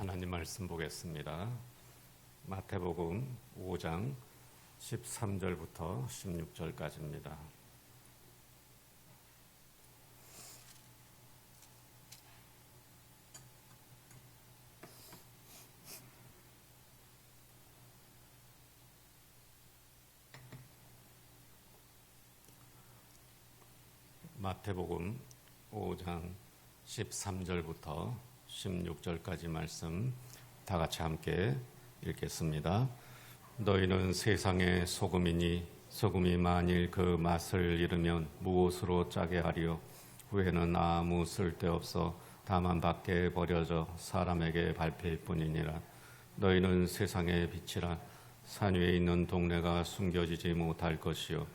하나님 말씀 보겠습니다. 마태복음 5장 13절부터 16절까지입니다. 마태복음 5장 13절부터 16절까지 말씀 다 같이 함께 읽겠습니다. 너희는 세상의 소금이니 소금이 만일 그 맛을 잃으면 무엇으로 짜게 하리요? 후에는 아무 쓸데없어 다만 밖에 버려져 사람에게 밟힐 뿐이니라. 너희는 세상의 빛이라. 산 위에 있는 동네가 숨겨지지 못할 것이요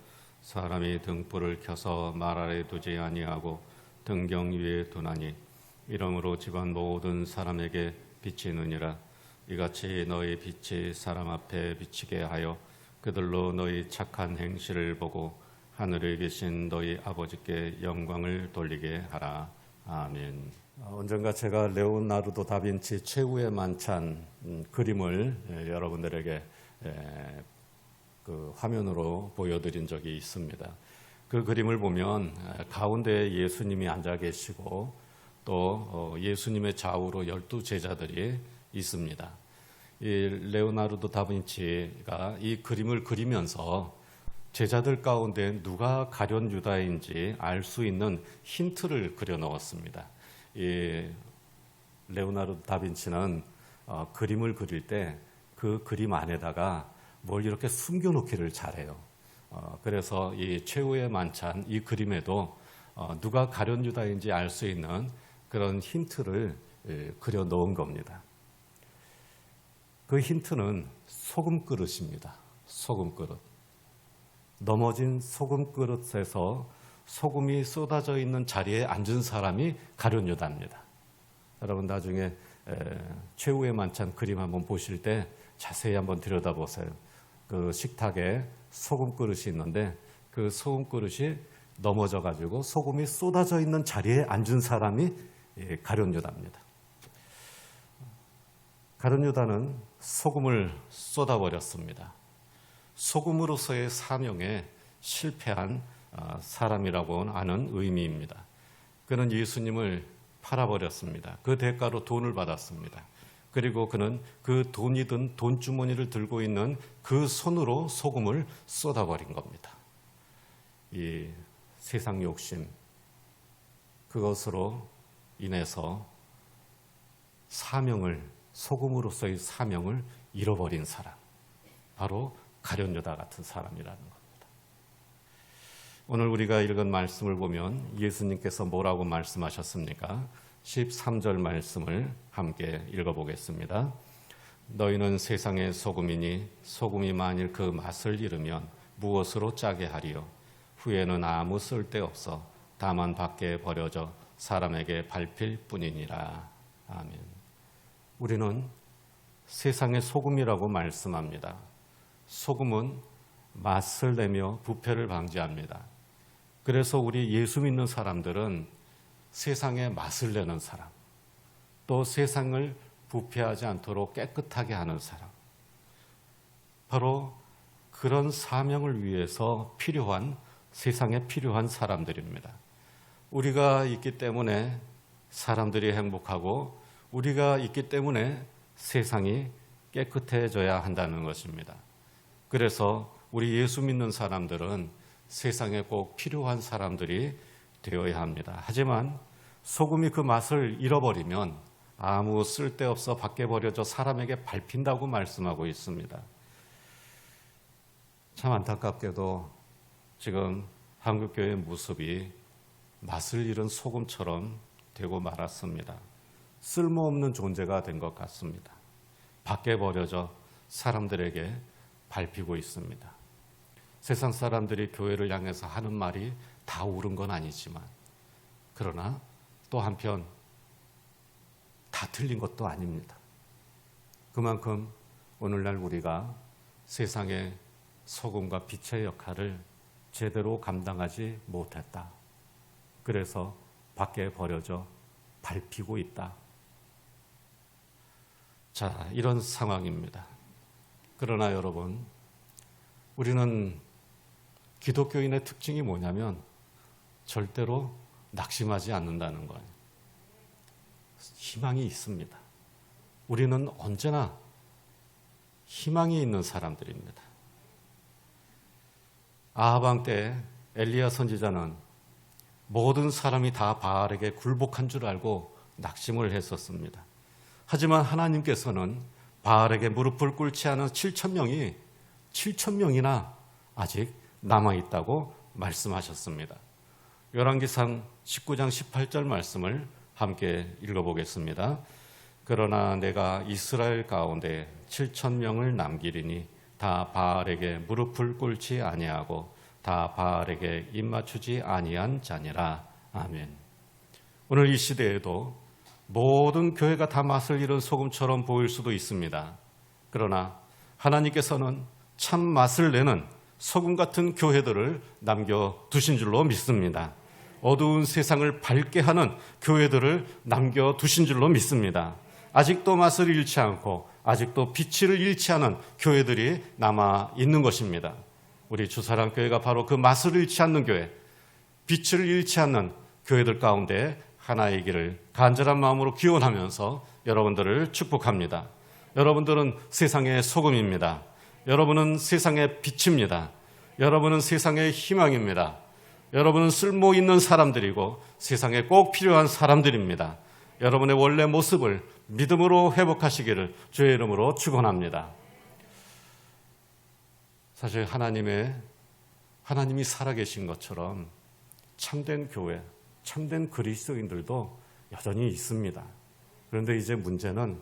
사람이 등불을 켜서 말 아래 두지 아니하고 등경 위에 두나니 이러므로 집안 모든 사람에게 비치느니라. 이같이 너희 빛이 사람 앞에 비치게 하여 그들로 너희 착한 행실을 보고 하늘에 계신 너희 아버지께 영광을 돌리게 하라. 아멘. 언젠가 제가 레오나르도 다빈치 최후의 만찬 그림을 여러분들에게 그 화면으로 보여드린 적이 있습니다. 그 그림을 보면 가운데 예수님이 앉아 계시고 또 예수님의 좌우로 12제자들이 있습니다. 이 레오나르도 다빈치가 이 그림을 그리면서 제자들 가운데 누가 가룟 유다인지 알 수 있는 힌트를 그려 넣었습니다. 이 레오나르도 다빈치는 그림을 그릴 때 그 그림 안에다가 뭘 이렇게 숨겨놓기를 잘해요. 그래서 이 최후의 만찬 이 그림에도 누가 가룟 유다인지 알 수 있는 그런 힌트를 그려 넣은 겁니다. 그 힌트는 소금 그릇입니다. 소금 그릇. 넘어진 소금 그릇에서 소금이 쏟아져 있는 자리에 앉은 사람이 가룟 유다입니다. 여러분 나중에 최후의 만찬 그림 한번 보실 때 자세히 한번 들여다보세요. 그 식탁에 소금 그릇이 있는데 그 소금 그릇이 넘어져 가지고 소금이 쏟아져 있는 자리에 앉은 사람이 가룟 유다입니다. 가룟 유다는 소금을 쏟아버렸습니다. 소금으로서의 사명에 실패한 사람이라고 하는 의미입니다. 그는 예수님을 팔아버렸습니다. 그 대가로 돈을 받았습니다. 그리고 그는 그 돈이 든 돈주머니를 들고 있는 그 손으로 소금을 쏟아버린 겁니다. 이 세상 욕심, 그것으로 인해서 사명을, 소금으로서의 사명을 잃어버린 사람, 바로 가룟 유다 같은 사람이라는 겁니다. 오늘 우리가 읽은 말씀을 보면 예수님께서 뭐라고 말씀하셨습니까? 13절 말씀을 함께 읽어보겠습니다. 너희는 세상의 소금이니 소금이 만일 그 맛을 잃으면 무엇으로 짜게 하리요? 후에는 아무 쓸데없어 다만 밖에 버려져 사람에게 밟힐 뿐이니라. 아멘. 우리는 세상의 소금이라고 말씀합니다. 소금은 맛을 내며 부패를 방지합니다. 그래서 우리 예수 믿는 사람들은 세상에 맛을 내는 사람, 또 세상을 부패하지 않도록 깨끗하게 하는 사람, 바로 그런 사명을 위해서 필요한, 세상에 필요한 사람들입니다. 우리가 있기 때문에 사람들이 행복하고 우리가 있기 때문에 세상이 깨끗해져야 한다는 것입니다. 그래서 우리 예수 믿는 사람들은 세상에 꼭 필요한 사람들이 되어야 합니다. 하지만 소금이 그 맛을 잃어버리면 아무 쓸데없어 밖에 버려져 사람에게 밟힌다고 말씀하고 있습니다. 참 안타깝게도 지금 한국교회의 모습이 맛을 잃은 소금처럼 되고 말았습니다. 쓸모없는 존재가 된 것 같습니다. 밖에 버려져 사람들에게 밟히고 있습니다. 세상 사람들이 교회를 향해서 하는 말이 다 옳은 건 아니지만, 그러나 또 한편 다 틀린 것도 아닙니다. 그만큼 오늘날 우리가 세상의 소금과 빛의 역할을 제대로 감당하지 못했다. 그래서 밖에 버려져 밟히고 있다. 자, 이런 상황입니다. 그러나 여러분, 우리는 기독교인의 특징이 뭐냐면 절대로 낙심하지 않는다는 거예요. 희망이 있습니다. 우리는 언제나 희망이 있는 사람들입니다. 아하방 때 엘리야 선지자는 모든 사람이 다 바알에게 굴복한 줄 알고 낙심을 했었습니다. 하지만 하나님께서는 바알에게 무릎을 꿇지 않은 7,000명이나 아직 남아있다고 말씀하셨습니다. 열왕기상 19장 18절 말씀을 함께 읽어보겠습니다. 그러나 내가 이스라엘 가운데 7,000명을 남기리니 다 바알에게 무릎을 꿇지 아니하고 다 바알에게 입맞추지 아니한 자니라. 아멘. 오늘 이 시대에도 모든 교회가 다 맛을 잃은 소금처럼 보일 수도 있습니다. 그러나 하나님께서는 참 맛을 내는 소금 같은 교회들을 남겨두신 줄로 믿습니다. 어두운 세상을 밝게 하는 교회들을 남겨두신 줄로 믿습니다. 아직도 맛을 잃지 않고 아직도 빛을 잃지 않은 교회들이 남아 있는 것입니다. 우리 주사랑교회가 바로 그 맛을 잃지 않는 교회, 빛을 잃지 않는 교회들 가운데 하나이기를 간절한 마음으로 기원하면서 여러분들을 축복합니다. 여러분들은 세상의 소금입니다. 여러분은 세상의 빛입니다. 여러분은 세상의 희망입니다. 여러분은 쓸모 있는 사람들이고 세상에 꼭 필요한 사람들입니다. 여러분의 원래 모습을 믿음으로 회복하시기를 주의 이름으로 축원합니다. 사실 하나님이 살아계신 것처럼 참된 교회, 참된 그리스도인들도 여전히 있습니다. 그런데 이제 문제는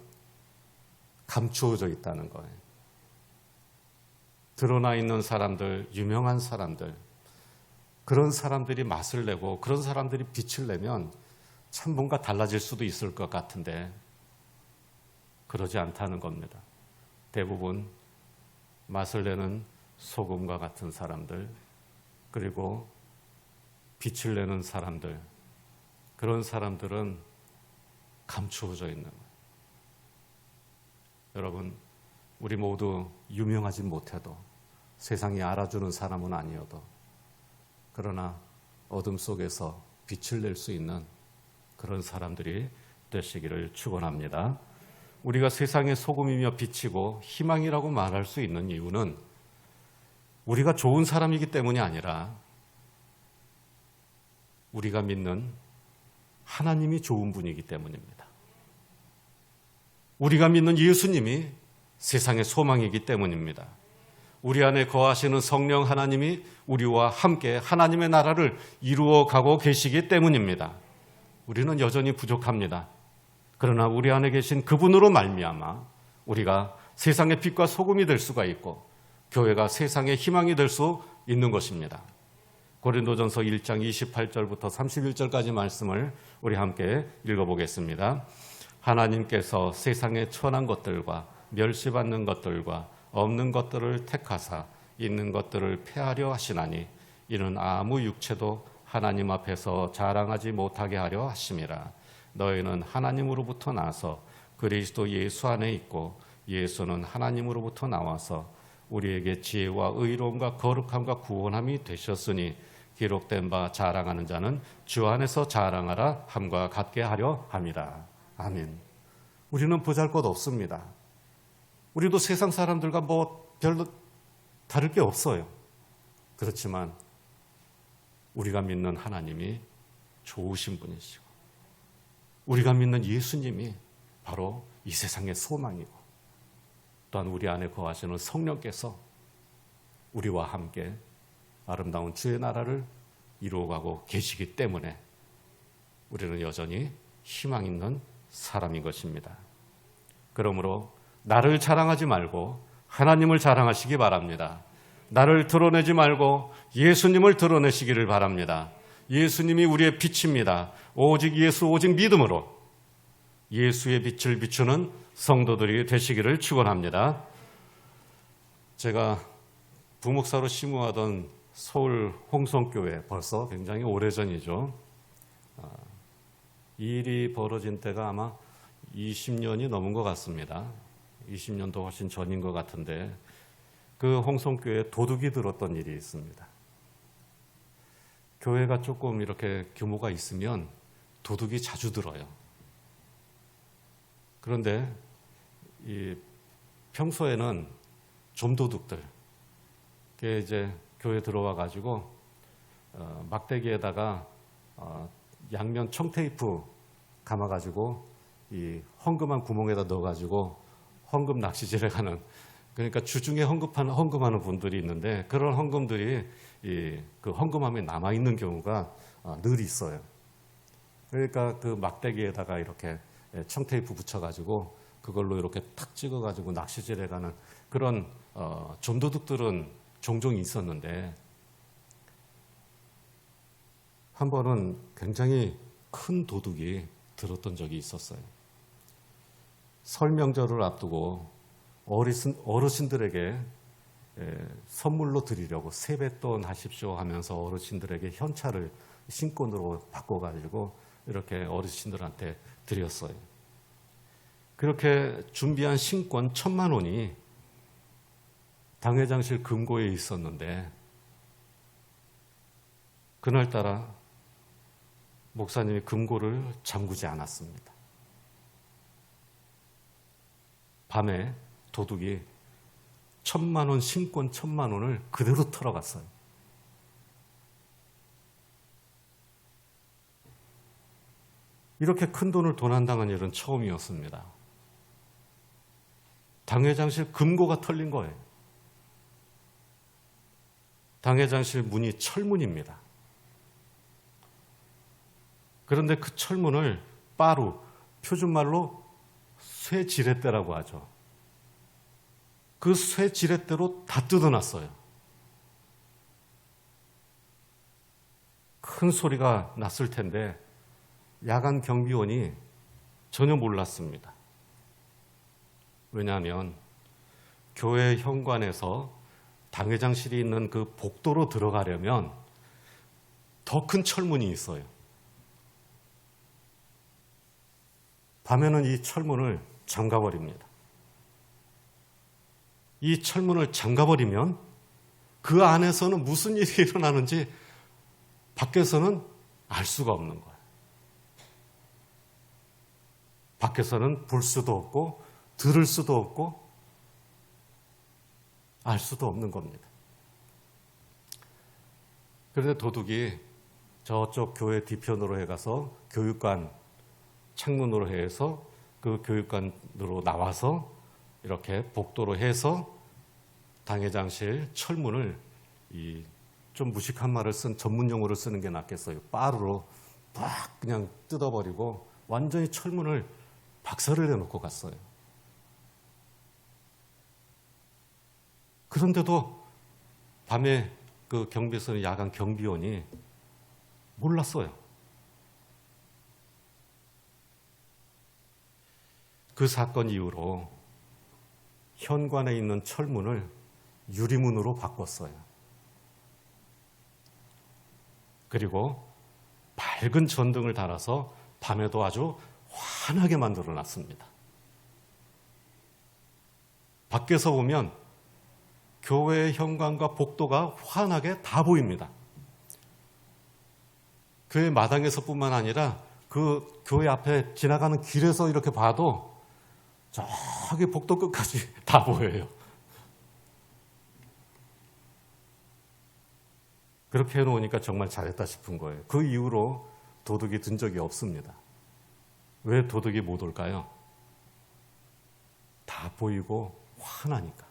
감추어져 있다는 거예요. 드러나 있는 사람들, 유명한 사람들, 그런 사람들이 맛을 내고 그런 사람들이 빛을 내면 참 뭔가 달라질 수도 있을 것 같은데 그러지 않다는 겁니다. 대부분 맛을 내는 소금과 같은 사람들, 그리고 빛을 내는 사람들, 그런 사람들은 감추어져 있는 거예요. 여러분, 우리 모두 유명하지 못해도 세상이 알아주는 사람은 아니어도 그러나 어둠 속에서 빛을 낼 수 있는 그런 사람들이 되시기를 축원합니다. 우리가 세상의 소금이며 빛이고 희망이라고 말할 수 있는 이유는 우리가 좋은 사람이기 때문이 아니라 우리가 믿는 하나님이 좋은 분이기 때문입니다. 우리가 믿는 예수님이 세상의 소망이기 때문입니다. 우리 안에 거하시는 성령 하나님이 우리와 함께 하나님의 나라를 이루어가고 계시기 때문입니다. 우리는 여전히 부족합니다. 그러나 우리 안에 계신 그분으로 말미암아 우리가 세상의 빛과 소금이 될 수가 있고 교회가 세상의 희망이 될 수 있는 것입니다. 고린도전서 1장 28절부터 31절까지 말씀을 우리 함께 읽어보겠습니다. 하나님께서 세상의 천한 것들과 멸시받는 것들과 없는 것들을 택하사 있는 것들을 폐하려 하시나니 이는 아무 육체도 하나님 앞에서 자랑하지 못하게 하려 하심이라. 너희는 하나님으로부터 나서 그리스도 예수 안에 있고 예수는 하나님으로부터 나와서 우리에게 지혜와 의로움과 거룩함과 구원함이 되셨으니 기록된 바 자랑하는 자는 주 안에서 자랑하라 함과 같게 하려 함이라. 아멘. 우리는 보잘것 없습니다. 우리도 세상 사람들과 별로 다를 게 없어요. 그렇지만 우리가 믿는 하나님이 좋으신 분이시고 우리가 믿는 예수님이 바로 이 세상의 소망이고 또한 우리 안에 거하시는 성령께서 우리와 함께 아름다운 주의 나라를 이루어가고 계시기 때문에 우리는 여전히 희망 있는 사람인 것입니다. 그러므로 나를 자랑하지 말고 하나님을 자랑하시기 바랍니다. 나를 드러내지 말고 예수님을 드러내시기를 바랍니다. 예수님이 우리의 빛입니다. 오직 예수, 오직 믿음으로 예수의 빛을 비추는 성도들이 되시기를 축원합니다. 제가 부목사로 심우하던 서울 홍성교회 벌써 굉장히 오래전이죠. 이 일이 벌어진 때가 아마 20년이 넘은 것 같습니다. 20년도 훨씬 전인 것 같은데 그 홍성교회에 도둑이 들었던 일이 있습니다. 교회가 조금 이렇게 규모가 있으면 도둑이 자주 들어요. 그런데 이 평소에는 좀도둑들, 그게 이제 교회 들어와 가지고 막대기에다가 양면 청테이프 감아 가지고 이 헌금한 구멍에다 넣어 가지고 헌금 낚시질에 가는, 그러니까 주중에 헌금하는 분들이 있는데 그런 헌금들이 그 헌금함에 남아 있는 경우가 늘 있어요. 그러니까 그 막대기에다가 이렇게 청테이프 붙여가지고 그걸로 이렇게 탁 찍어가지고 낚시질에 가는 그런 좀도둑들은 종종 있었는데, 한 번은 굉장히 큰 도둑이 들었던 적이 있었어요. 설 명절을 앞두고 어르신들에게 선물로 드리려고 세뱃돈 하십시오 하면서 어르신들에게 현찰을 신권으로 바꿔가지고 이렇게 어르신들한테 드렸어요. 그렇게 준비한 신권 1,000만 원이 당회장실 금고에 있었는데 그날따라 목사님이 금고를 잠그지 않았습니다. 밤에 도둑이 1,000만 원 신권 1,000만 원을 그대로 털어갔어요. 이렇게 큰 돈을 도난당한 일은 처음이었습니다. 당회장실 금고가 털린 거예요. 당회장실 문이 철문입니다. 그런데 그 철문을 빠루, 표준말로 쇠지렛대라고 하죠. 그 쇠지렛대로 다 뜯어놨어요. 큰 소리가 났을 텐데 야간 경비원이 전혀 몰랐습니다. 왜냐하면 교회 현관에서 당회장실이 있는 그 복도로 들어가려면 더 큰 철문이 있어요. 밤에는 이 철문을 잠가버립니다. 이 철문을 잠가버리면 그 안에서는 무슨 일이 일어나는지 밖에서는 알 수가 없는 거예요. 밖에서는 볼 수도 없고 들을 수도 없고 알 수도 없는 겁니다. 그런데 도둑이 저쪽 교회 뒤편으로 해가서 교육관 창문으로 해서 그 교육관으로 나와서 이렇게 복도로 해서 당회장실 철문을 좀 무식한 말을 쓴 전문 용어를 쓰는 게 낫겠어요. 빠르로 막 그냥 뜯어버리고 완전히 철문을 박살을 내놓고 갔어요. 그런데도 밤에 그 경비서는 야간 경비원이 몰랐어요. 그 사건 이후로 현관에 있는 철문을 유리문으로 바꿨어요. 그리고 밝은 전등을 달아서 밤에도 아주 환하게 만들어 놨습니다. 밖에서 보면 교회의 현관과 복도가 환하게 다 보입니다. 교회 마당에서뿐만 아니라 그 교회 앞에 지나가는 길에서 이렇게 봐도 저기 복도 끝까지 다 보여요. 그렇게 해놓으니까 정말 잘했다 싶은 거예요. 그 이후로 도둑이 든 적이 없습니다. 왜 도둑이 못 올까요? 다 보이고 환하니까.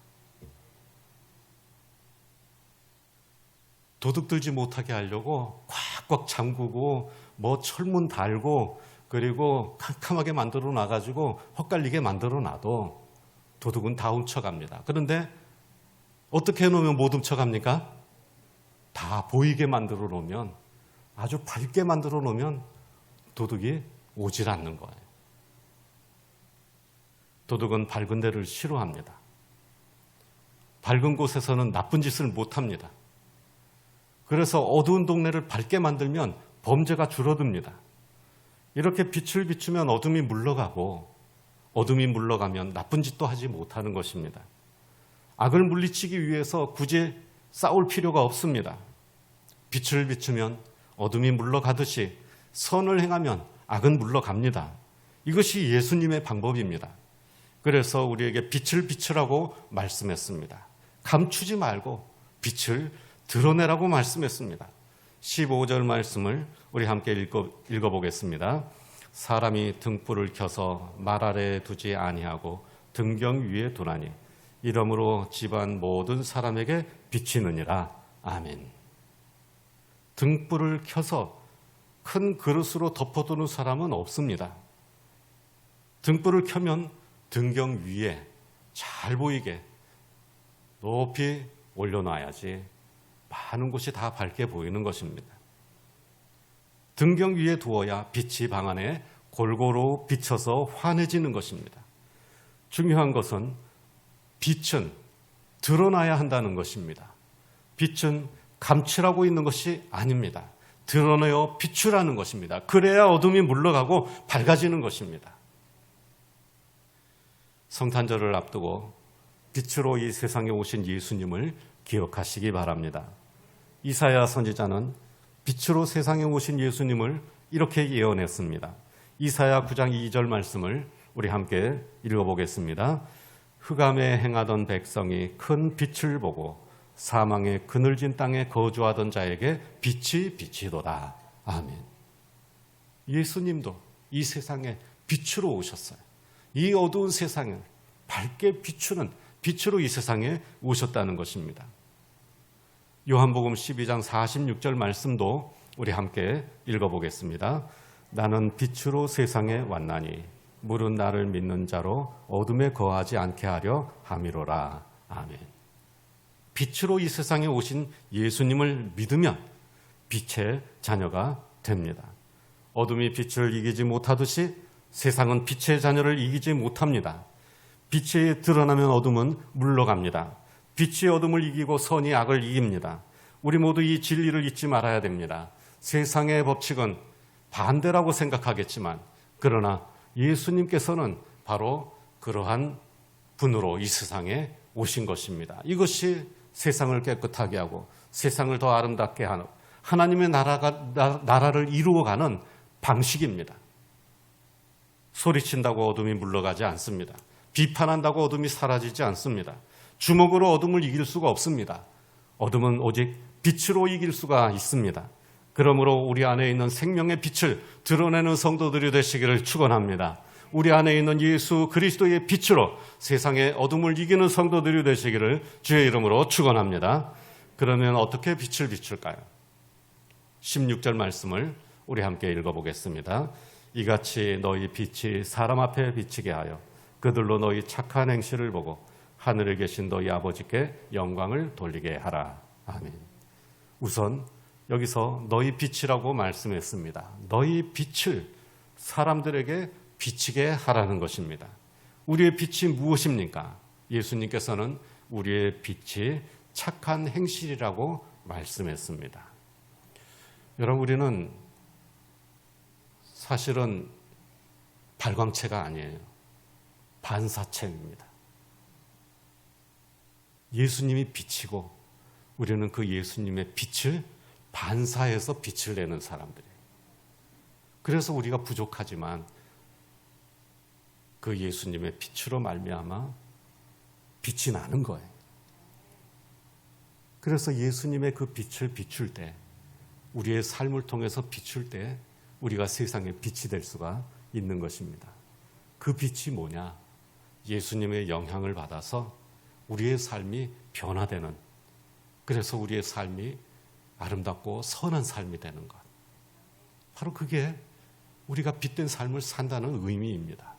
도둑 들지 못하게 하려고 꽉꽉 잠그고 뭐 철문 달고 그리고 캄캄하게 만들어 놔가지고 헛갈리게 만들어 놔도 도둑은 다 훔쳐갑니다. 그런데 어떻게 해놓으면 못 훔쳐갑니까? 다 보이게 만들어 놓으면, 아주 밝게 만들어 놓으면 도둑이 오질 않는 거예요. 도둑은 밝은 데를 싫어합니다. 밝은 곳에서는 나쁜 짓을 못합니다. 그래서 어두운 동네를 밝게 만들면 범죄가 줄어듭니다. 이렇게 빛을 비추면 어둠이 물러가고 어둠이 물러가면 나쁜 짓도 하지 못하는 것입니다. 악을 물리치기 위해서 굳이 싸울 필요가 없습니다. 빛을 비추면 어둠이 물러가듯이 선을 행하면 악은 물러갑니다. 이것이 예수님의 방법입니다. 그래서 우리에게 빛을 비추라고 말씀했습니다. 감추지 말고 빛을 드러내라고 말씀했습니다. 15절 말씀을 우리 함께 읽어보겠습니다. 사람이 등불을 켜서 말 아래에 두지 아니하고 등경 위에 두나니 이러므로 집안 모든 사람에게 비치느니라. 아멘. 등불을 켜서 큰 그릇으로 덮어두는 사람은 없습니다. 등불을 켜면 등경 위에 잘 보이게 높이 올려놔야지 많은 곳이 다 밝게 보이는 것입니다. 등경 위에 두어야 빛이 방 안에 골고루 비쳐서 환해지는 것입니다. 중요한 것은 빛은 드러나야 한다는 것입니다. 빛은 감추라고 있는 것이 아닙니다. 드러내어 비추라는 것입니다. 그래야 어둠이 물러가고 밝아지는 것입니다. 성탄절을 앞두고 빛으로 이 세상에 오신 예수님을 기억하시기 바랍니다. 이사야 선지자는 빛으로 세상에 오신 예수님을 이렇게 예언했습니다. 이사야 9장 2절 말씀을 우리 함께 읽어보겠습니다. 흑암에 행하던 백성이 큰 빛을 보고 사망의 그늘진 땅에 거주하던 자에게 빛이 비치도다. 아멘. 예수님도 이 세상에 빛으로 오셨어요. 이 어두운 세상을 밝게 비추는 빛으로 이 세상에 오셨다는 것입니다. 요한복음 12장 46절 말씀도 우리 함께 읽어보겠습니다. 나는 빛으로 세상에 왔나니 물은 나를 믿는 자로 어둠에 거하지 않게 하려 함이로라. 아멘. 빛으로 이 세상에 오신 예수님을 믿으면 빛의 자녀가 됩니다. 어둠이 빛을 이기지 못하듯이 세상은 빛의 자녀를 이기지 못합니다. 빛이 드러나면 어둠은 물러갑니다. 빛이 어둠을 이기고 선이 악을 이깁니다. 우리 모두 이 진리를 잊지 말아야 됩니다. 세상의 법칙은 반대라고 생각하겠지만 그러나 예수님께서는 바로 그러한 분으로 이 세상에 오신 것입니다. 이것이 세상을 깨끗하게 하고 세상을 더 아름답게 하는 하나님의 나라를 이루어가는 방식입니다. 소리친다고 어둠이 물러가지 않습니다. 비판한다고 어둠이 사라지지 않습니다. 주먹으로 어둠을 이길 수가 없습니다. 어둠은 오직 빛으로 이길 수가 있습니다. 그러므로 우리 안에 있는 생명의 빛을 드러내는 성도들이 되시기를 축원합니다. 우리 안에 있는 예수 그리스도의 빛으로 세상의 어둠을 이기는 성도들이 되시기를 주의 이름으로 축원합니다. 그러면 어떻게 빛을 비출까요? 16절 말씀을 우리 함께 읽어보겠습니다. 이같이 너희 빛이 사람 앞에 비치게 하여 그들로 너희 착한 행실을 보고 하늘에 계신 너희 아버지께 영광을 돌리게 하라. 아멘. 우선 여기서 너희 빛이라고 말씀했습니다. 너희 빛을 사람들에게 비치게 하라는 것입니다. 우리의 빛이 무엇입니까? 예수님께서는 우리의 빛이 착한 행실이라고 말씀했습니다. 여러분, 우리는 사실은 발광체가 아니에요. 반사체입니다. 예수님이 빛이고 우리는 그 예수님의 빛을 반사해서 빛을 내는 사람들이에요. 그래서 우리가 부족하지만 그 예수님의 빛으로 말미암아 빛이 나는 거예요. 그래서 예수님의 그 빛을 비출 때, 우리의 삶을 통해서 비출 때 우리가 세상의 빛이 될 수가 있는 것입니다. 그 빛이 뭐냐? 예수님의 영향을 받아서 우리의 삶이 변화되는, 그래서 우리의 삶이 아름답고 선한 삶이 되는 것. 바로 그게 우리가 빛된 삶을 산다는 의미입니다.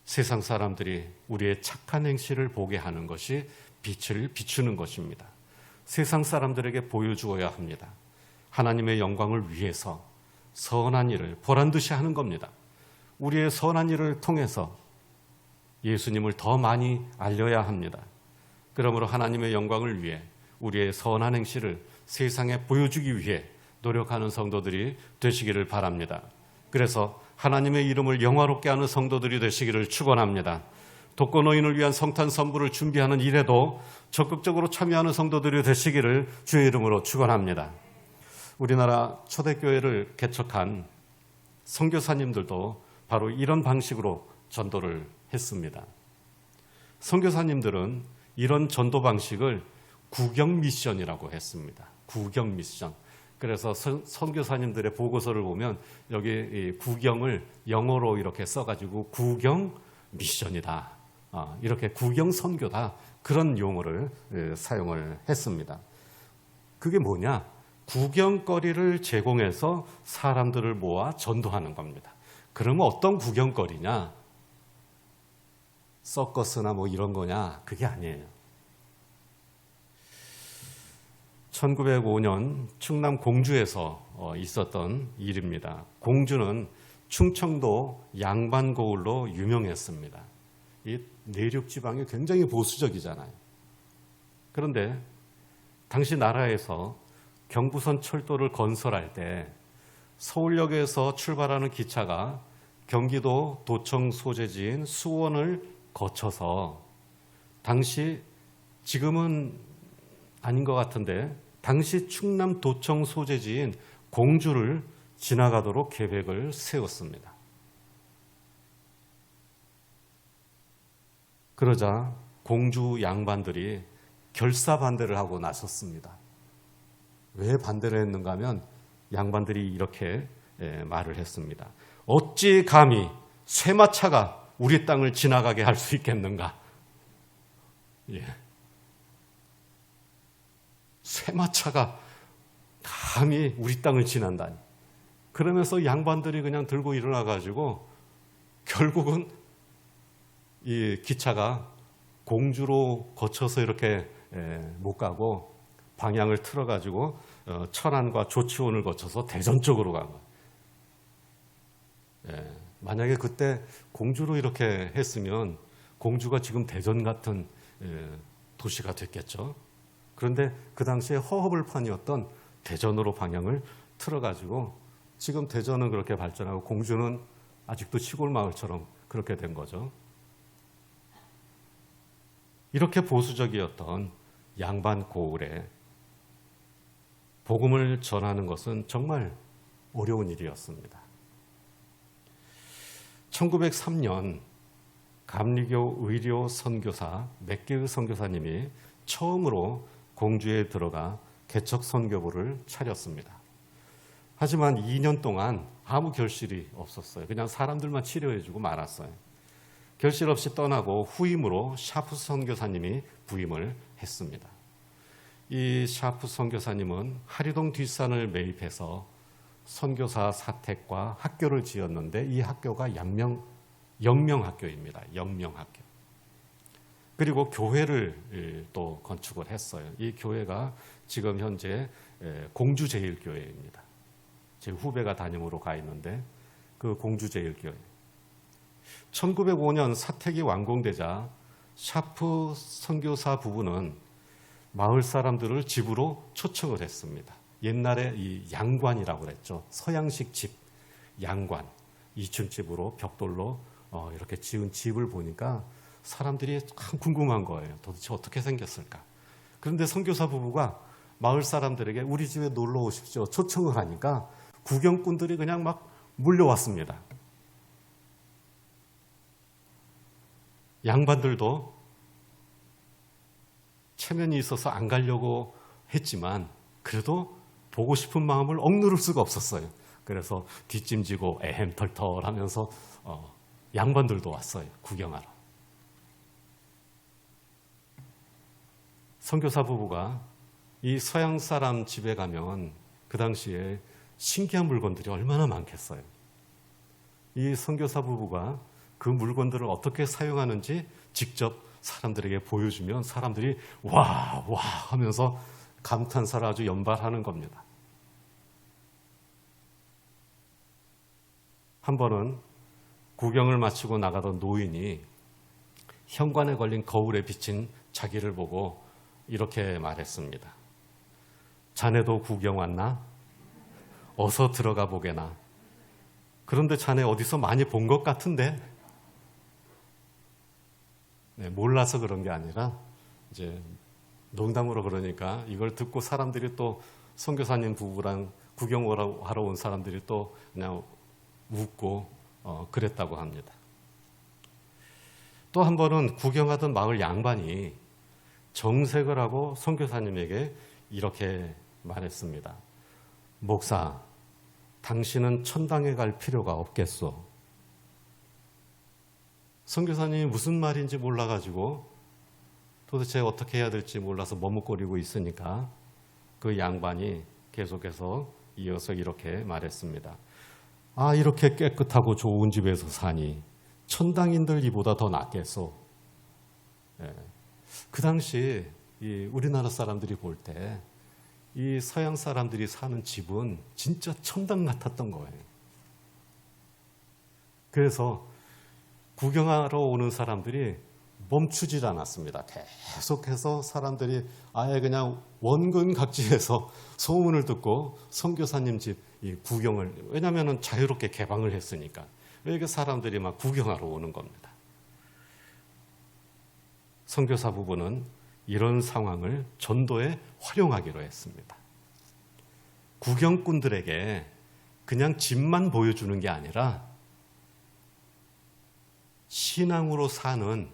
세상 사람들이 우리의 착한 행실을 보게 하는 것이 빛을 비추는 것입니다. 세상 사람들에게 보여주어야 합니다. 하나님의 영광을 위해서 선한 일을 보란듯이 하는 겁니다. 우리의 선한 일을 통해서 예수님을 더 많이 알려야 합니다. 그러므로 하나님의 영광을 위해 우리의 선한 행실을 세상에 보여주기 위해 노력하는 성도들이 되시기를 바랍니다. 그래서 하나님의 이름을 영화롭게 하는 성도들이 되시기를 축원합니다. 독거노인을 위한 성탄 선물을 준비하는 일에도 적극적으로 참여하는 성도들이 되시기를 주의 이름으로 축원합니다. 우리나라 초대교회를 개척한 선교사님들도 바로 이런 방식으로 전도를 했습니다. 선교사님들은 이런 전도 방식을 구경 미션이라고 했습니다. 구경 미션. 그래서 선교사님들의 보고서를 보면 여기 구경을 영어로 이렇게 써가지고 구경 미션이다. 이렇게 구경 선교다. 그런 용어를 사용을 했습니다. 그게 뭐냐? 구경거리를 제공해서 사람들을 모아 전도하는 겁니다. 그러면 어떤 구경거리냐? 서커스나 뭐 이런 거냐? 그게 아니에요. 1905년 충남 공주에서 있었던 일입니다. 공주는 충청도 양반고을로 유명했습니다. 이 내륙 지방이 굉장히 보수적이잖아요. 그런데 당시 나라에서 경부선 철도를 건설할 때 서울역에서 출발하는 기차가 경기도 도청 소재지인 수원을 거쳐서 당시, 지금은 아닌 것 같은데 당시 충남 도청 소재지인 공주를 지나가도록 계획을 세웠습니다. 그러자 공주 양반들이 결사 반대를 하고 나섰습니다. 왜 반대를 했는가 하면 양반들이 이렇게 말을 했습니다. 어찌 감히 쇠마차가 우리 땅을 지나가게 할 수 있겠는가? 예. 쇠마차가 감히 우리 땅을 지난다니. 그러면서 양반들이 그냥 들고 일어나가지고 결국은 이 기차가 공주로 거쳐서 이렇게 못 가고 방향을 틀어가지고 천안과 조치원을 거쳐서 대전 쪽으로 간 거예요. 만약에 그때 공주로 이렇게 했으면 공주가 지금 대전 같은 도시가 됐겠죠. 그런데 그 당시에 허허벌판이었던 대전으로 방향을 틀어가지고 지금 대전은 그렇게 발전하고 공주는 아직도 시골 마을처럼 그렇게 된 거죠. 이렇게 보수적이었던 양반 고을에 복음을 전하는 것은 정말 어려운 일이었습니다. 1903년 감리교 의료 선교사 맥게의 선교사님이 처음으로 공주에 들어가 개척 선교부를 차렸습니다. 하지만 2년 동안 아무 결실이 없었어요. 그냥 사람들만 치료해주고 말았어요. 결실 없이 떠나고 후임으로 샤프 선교사님이 부임을 했습니다. 이 샤프 선교사님은 하리동 뒷산을 매입해서 선교사 사택과 학교를 지었는데 이 학교가 영명학교입니다. 영명학교. 그리고 교회를 또 건축을 했어요. 이 교회가 지금 현재 공주제일교회입니다. 제 후배가 담임으로 가 있는데 그 공주제일교회. 1905년 사택이 완공되자 샤프 선교사 부부는 마을 사람들을 집으로 초청을 했습니다. 옛날에 이 양관이라고 그랬죠. 서양식 집, 양관. 2층집으로 벽돌로 이렇게 지은 집을 보니까 사람들이 참 궁금한 거예요. 도대체 어떻게 생겼을까? 그런데 선교사 부부가 마을 사람들에게 우리 집에 놀러 오십시오. 초청을 하니까 구경꾼들이 그냥 막 몰려왔습니다. 양반들도 체면이 있어서 안 가려고 했지만 그래도 보고 싶은 마음을 억누를 수가 없었어요. 그래서 뒷짐지고 애햄털털 하면서 양반들도 왔어요. 구경하러. 선교사 부부가 이 서양 사람 집에 가면 그 당시에 신기한 물건들이 얼마나 많겠어요. 이 선교사 부부가 그 물건들을 어떻게 사용하는지 직접 사람들에게 보여주면 사람들이 와 하면서 감탄사를 아주 연발하는 겁니다. 한 번은 구경을 마치고 나가던 노인이 현관에 걸린 거울에 비친 자기를 보고 이렇게 말했습니다. 자네도 구경 왔나? 어서 들어가 보게나. 그런데 자네 어디서 많이 본 것 같은데? 네, 몰라서 그런 게 아니라 이제 농담으로 그러니까 이걸 듣고 사람들이 또 선교사님 부부랑 구경하러 온 사람들이 또 그냥 웃고 그랬다고 합니다. 또 한 번은 구경하던 마을 양반이 정색을 하고 선교사님에게 이렇게 말했습니다. 목사, 당신은 천당에 갈 필요가 없겠소. 선교사님이 무슨 말인지 몰라가지고 도대체 어떻게 해야 될지 몰라서 머뭇거리고 있으니까 그 양반이 계속해서 이어서 이렇게 말했습니다. 아, 이렇게 깨끗하고 좋은 집에서 사니 천당인들 이보다 더 낫겠소. 예. 그 당시 이 우리나라 사람들이 볼 때 이 서양 사람들이 사는 집은 진짜 천당 같았던 거예요. 그래서 구경하러 오는 사람들이 멈추질 않았습니다. 계속해서 사람들이 아예 그냥 원근 각지에서 소문을 듣고 선교사님 집 구경을, 왜냐하면 자유롭게 개방을 했으니까 이렇게 사람들이 막 구경하러 오는 겁니다. 선교사 부부는 이런 상황을 전도에 활용하기로 했습니다. 구경꾼들에게 그냥 집만 보여주는 게 아니라 신앙으로 사는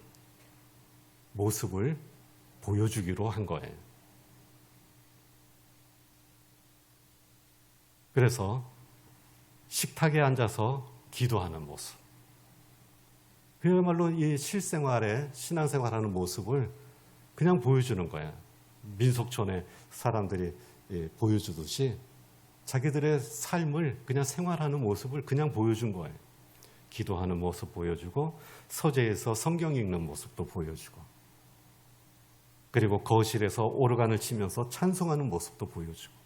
모습을 보여주기로 한 거예요. 그래서 식탁에 앉아서 기도하는 모습, 그야말로 이 실생활에 신앙생활하는 모습을 그냥 보여주는 거예요. 민속촌에 사람들이 보여주듯이 자기들의 삶을 그냥 생활하는 모습을 그냥 보여준 거예요. 기도하는 모습 보여주고 서재에서 성경 읽는 모습도 보여주고, 그리고 거실에서 오르간을 치면서 찬송하는 모습도 보여주고.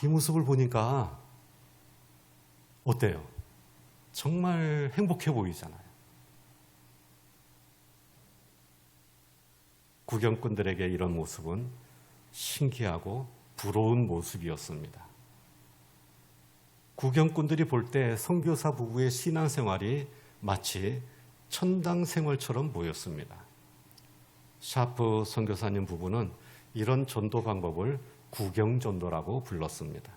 이 모습을 보니까 어때요? 정말 행복해 보이잖아요. 구경꾼들에게 이런 모습은 신기하고 부러운 모습이었습니다. 구경꾼들이 볼 때 선교사 부부의 신앙생활이 마치 천당 생활처럼 보였습니다. 샤프 선교사님 부부는 이런 전도 방법을 구경전도라고 불렀습니다.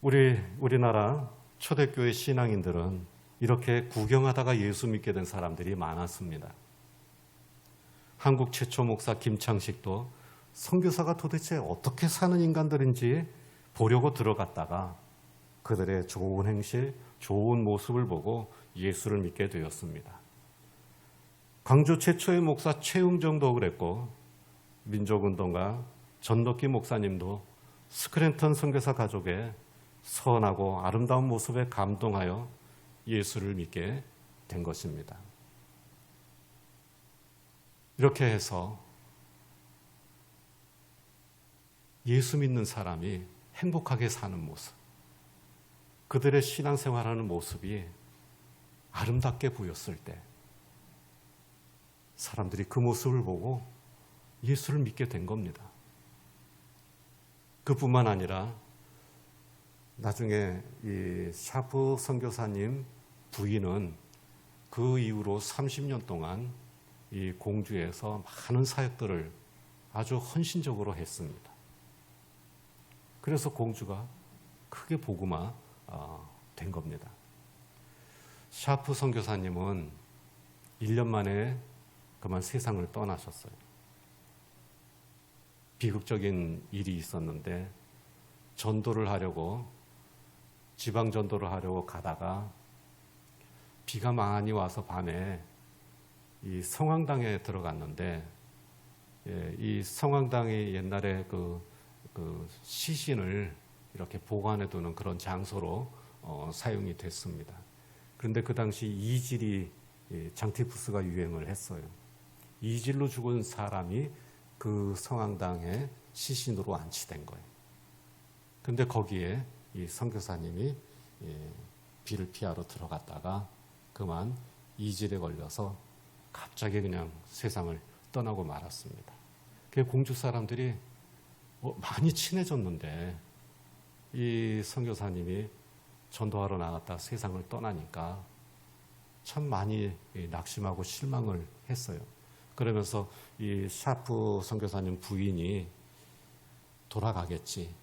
우리나라 초대교회 신앙인들은 이렇게 구경하다가 예수 믿게 된 사람들이 많았습니다. 한국 최초 목사 김창식도 선교사가 도대체 어떻게 사는 인간들인지 보려고 들어갔다가 그들의 좋은 행실, 좋은 모습을 보고 예수를 믿게 되었습니다. 광주 최초의 목사 최웅정도 그랬고, 민족운동가 전덕기 목사님도 스크랜턴 선교사 가족의 선하고 아름다운 모습에 감동하여 예수를 믿게 된 것입니다. 이렇게 해서 예수 믿는 사람이 행복하게 사는 모습, 그들의 신앙생활하는 모습이 아름답게 보였을 때 사람들이 그 모습을 보고 예수를 믿게 된 겁니다. 그뿐만 아니라 나중에 이 샤프 선교사님 부인은 그 이후로 30년 동안 이 공주에서 많은 사역들을 아주 헌신적으로 했습니다. 그래서 공주가 크게 복음화 된 겁니다. 샤프 선교사님은 1년 만에 그만 세상을 떠나셨어요. 비극적인 일이 있었는데 전도를 하려고, 지방 전도를 하려고 가다가 비가 많이 와서 밤에 이 성황당에 들어갔는데, 이 성황당이 옛날에 그 시신을 이렇게 보관해 두는 그런 장소로 사용이 됐습니다. 그런데 그 당시 이질이, 장티푸스가 유행을 했어요. 이질로 죽은 사람이 그 성황당에 시신으로 안치된 거예요. 그런데 거기에 이 선교사님이 비를 피하러 들어갔다가 그만 이질에 걸려서 갑자기 그냥 세상을 떠나고 말았습니다. 그 공주 사람들이 많이 친해졌는데 이 선교사님이 전도하러 나갔다 세상을 떠나니까 참 많이 낙심하고 실망을 했어요. 그러면서 이 샤프 선교사님 부인이 돌아가겠지,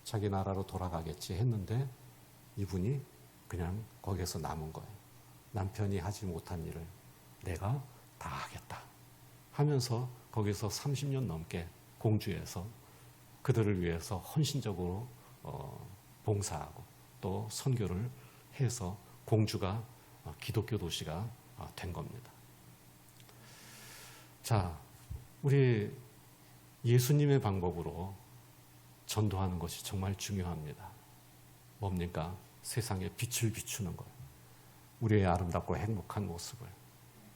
자기 나라로 돌아가겠지 했는데 이분이 그냥 거기에서 남은 거예요. 남편이 하지 못한 일을 내가 다 하겠다 하면서 거기서 30년 넘게 공주에서 그들을 위해서 헌신적으로 봉사하고 또 선교를 해서 공주가 기독교 도시가 된 겁니다. 자, 우리 예수님의 방법으로 전도하는 것이 정말 중요합니다. 뭡니까? 세상에 빛을 비추는 거예요. 우리의 아름답고 행복한 모습을,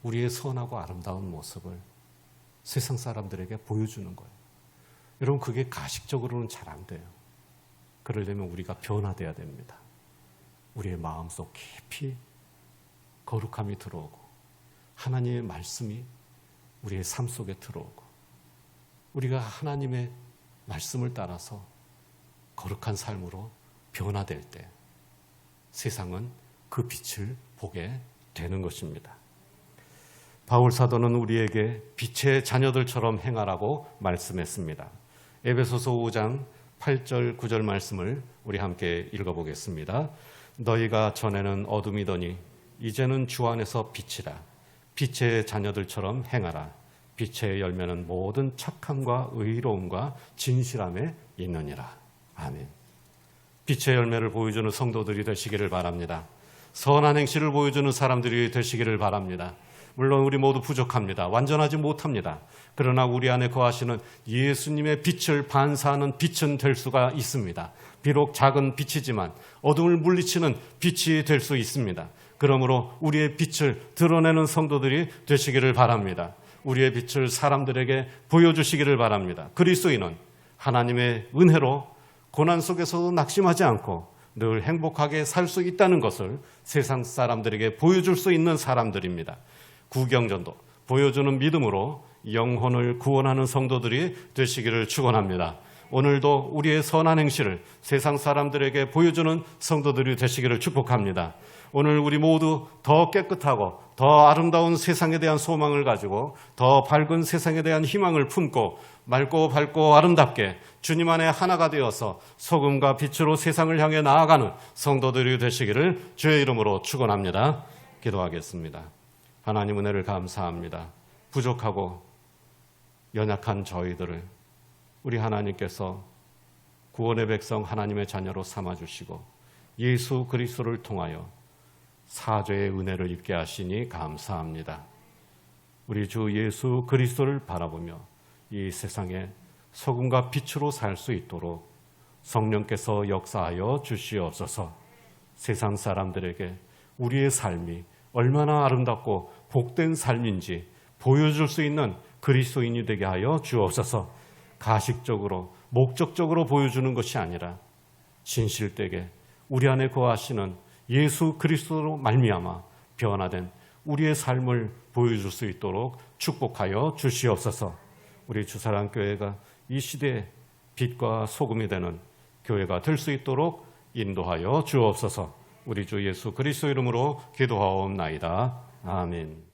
우리의 선하고 아름다운 모습을 세상 사람들에게 보여주는 거예요. 여러분, 그게 가식적으로는 잘 안 돼요. 그러려면 우리가 변화돼야 됩니다. 우리의 마음속 깊이 거룩함이 들어오고 하나님의 말씀이 우리의 삶 속에 들어오고 우리가 하나님의 말씀을 따라서 거룩한 삶으로 변화될 때 세상은 그 빛을 보게 되는 것입니다. 바울 사도는 우리에게 빛의 자녀들처럼 행하라고 말씀했습니다. 에베소서 5장 8절 9절 말씀을 우리 함께 읽어보겠습니다. 너희가 전에는 어둠이더니 이제는 주 안에서 빛이라. 빛의 자녀들처럼 행하라. 빛의 열매는 모든 착함과 의로움과 진실함에 있느니라. 아멘. 빛의 열매를 보여주는 성도들이 되시기를 바랍니다. 선한 행실을 보여주는 사람들이 되시기를 바랍니다. 물론 우리 모두 부족합니다. 완전하지 못합니다. 그러나 우리 안에 거하시는 예수님의 빛을 반사하는 빛은 될 수가 있습니다. 비록 작은 빛이지만 어둠을 물리치는 빛이 될 수 있습니다. 그러므로 우리의 빛을 드러내는 성도들이 되시기를 바랍니다. 우리의 빛을 사람들에게 보여주시기를 바랍니다. 그리스도인은 하나님의 은혜로 고난 속에서도 낙심하지 않고 늘 행복하게 살 수 있다는 것을 세상 사람들에게 보여줄 수 있는 사람들입니다. 구경전도 보여주는 믿음으로 영혼을 구원하는 성도들이 되시기를 축원합니다. 오늘도 우리의 선한 행실을 세상 사람들에게 보여주는 성도들이 되시기를 축복합니다. 오늘 우리 모두 더 깨끗하고 더 아름다운 세상에 대한 소망을 가지고 더 밝은 세상에 대한 희망을 품고 맑고 밝고 아름답게 주님 안에 하나가 되어서 소금과 빛으로 세상을 향해 나아가는 성도들이 되시기를 주의 이름으로 축원합니다. 기도하겠습니다. 하나님 은혜를 감사합니다. 부족하고 연약한 저희들을 우리 하나님께서 구원의 백성 하나님의 자녀로 삼아주시고 예수 그리스도를 통하여 사죄의 은혜를 입게 하시니 감사합니다. 우리 주 예수 그리스도를 바라보며 이 세상에 소금과 빛으로 살 수 있도록 성령께서 역사하여 주시옵소서. 세상 사람들에게 우리의 삶이 얼마나 아름답고 복된 삶인지 보여줄 수 있는 그리스도인이 되게 하여 주옵소서. 가식적으로 목적적으로 보여주는 것이 아니라 진실되게 우리 안에 거하시는 예수 그리스도로 말미암아 변화된 우리의 삶을 보여줄 수 있도록 축복하여 주시옵소서. 우리 주사랑교회가 이 시대의 빛과 소금이 되는 교회가 될 수 있도록 인도하여 주옵소서. 우리 주 예수 그리스도 이름으로 기도하옵나이다. 아멘.